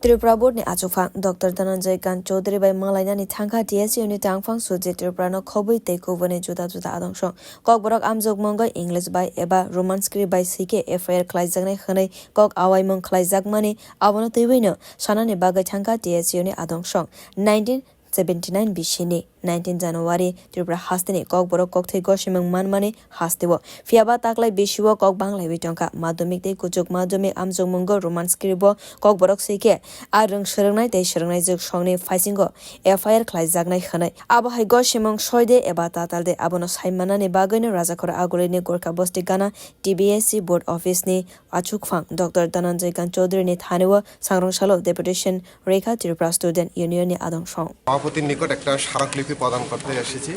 Tripura Board ni achugphang Dr.Dhananjoy chowdhury by malai ni thangkha TSU ni tangphang suje Tripura no khobui takeover juda adong song kok borok amjog mongo English by eba Roman script by CK FIR khlaijak khanai kok awai mong khlaijak mani abono teiwino sanani bagai thangkha TSU ni adong song 1979 bisi ni 19 January Tripura hasteni kok borok kok thei gosimang manmani hastewo fiaba taklai bisiwo kok banglai bitongka madhyamik tei kujuk madhyamik amjog mongo Roman script kok borok CK adong swrungnai tei swrungnai jog songni phaisinggo FIR khlaijaknai khanai abo hai gosimang soide eba tatalde abono saimanani bagaino rajakora agureni gorkha bosti gana TBSE board office ni achugphang Dr.Dhananjoy chowdhury ni thanewo Sangrong salo deputation rwkha Tripura student union ni adong song সভাপতির নিকট একটা স্মারকলিপি প্রদান করতে এসেছি।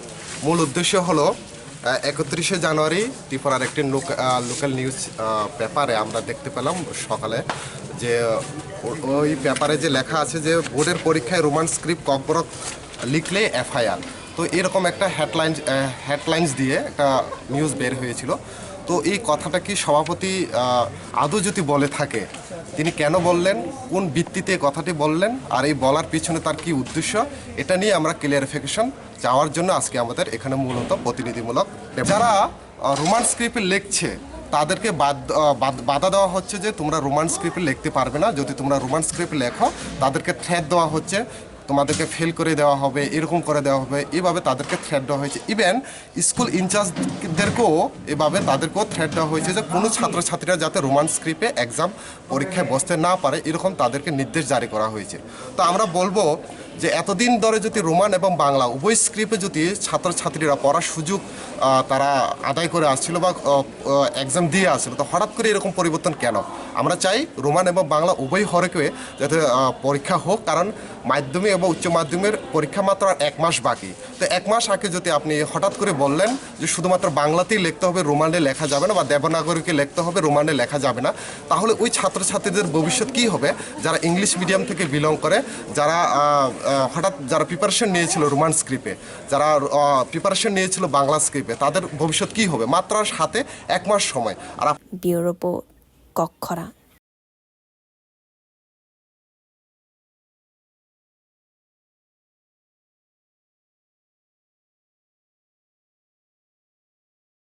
মূল উদ্দেশ্য হলো 31 জানুয়ারি ত্রিপুরার একটি লোকাল নিউজ পেপারে আমরা দেখতে পেলাম সকালে যে ওই পেপারে যে লেখা আছে যে বোর্ডের পরীক্ষায় রোমান স্ক্রিপ্ট ককবরক লিখলে এফআইআর, তো এরকম একটা হেডলাইন্স দিয়ে একটা নিউজ বের হয়েছিল। তো এই কথাটা কি সভাপতি আদৌ যদি বলে থাকে তিনি কেন বললেন, কোন ভিত্তিতে কথাটি বললেন, আর এই বলার পিছনে তার কি উদ্দেশ্য, এটা নিয়ে আমরা ক্লিয়ারিফিকেশন চাওয়ার জন্য আজকে আমাদের এখানে মূলত প্রতিনিধিমূলক যারা রোমান স্ক্রিপ্টে লিখছে তাদেরকে বাধা দেওয়া হচ্ছে যে তোমরা রোমান স্ক্রিপ্টে লিখতে পারবে না। যদি তোমরা রোমান স্ক্রিপ্টে লেখো তাদেরকে থ্রেট দেওয়া হচ্ছে, তোমাদেরকে ফেল করে দেওয়া হবে, এরকম করে দেওয়া হবে, এইভাবে তাদেরকে থ্রেট দেওয়া হয়েছে। ইভেন স্কুল ইনচার্জদেরকেও এভাবে তাদেরকেও থ্রেট দেওয়া হয়েছে যে কোনো ছাত্রছাত্রীরা যাতে রোমান স্ক্রিপ্টে এক্সাম পরীক্ষায় বসতে না পারে এরকম তাদেরকে নির্দেশ জারি করা হয়েছে। তো আমরা বলবো যে এতদিন ধরে যদি রোমান এবং বাংলা উভয় স্ক্রিপ্টে যদি ছাত্রছাত্রীরা পড়ার সুযোগ তারা আদায় করে আসছিল বা এক্সাম দিয়ে আসছিল, তো হঠাৎ করে এরকম পরিবর্তন কেন? আমরা চাই রোমান এবং বাংলা উভয় হরকে যাতে পরীক্ষা হোক, কারণ মাধ্যমিক এবং উচ্চ মাধ্যমিকের পরীক্ষা মাত্র আর 1 মাস বাকি। তো 1 মাস আগে যদি আপনি হঠাৎ করে বললেন যে শুধুমাত্র বাংলাতেই লিখতে হবে, রোমানে লেখা যাবে না, বা দেবনাগরীকে লিখতে হবে, রোমানে লেখা যাবে না, তাহলে ওই ছাত্রছাত্রীদের ভবিষ্যৎ কী হবে যারা ইংলিশ মিডিয়াম থেকে বিলং করে, যারা হঠাৎ যারা প্রিপারেশন নিয়েছিল রোমান স্ক্রিপ্টে, যারা প্রিপারেশন নিয়েছিল বাংলা স্ক্রিপ্টে, তাদের ভবিষ্যৎ কী হবে? মাত্র হাতে 1 মাস সময়। আর ব্যুরো রিপোর্ট কক্ষরা।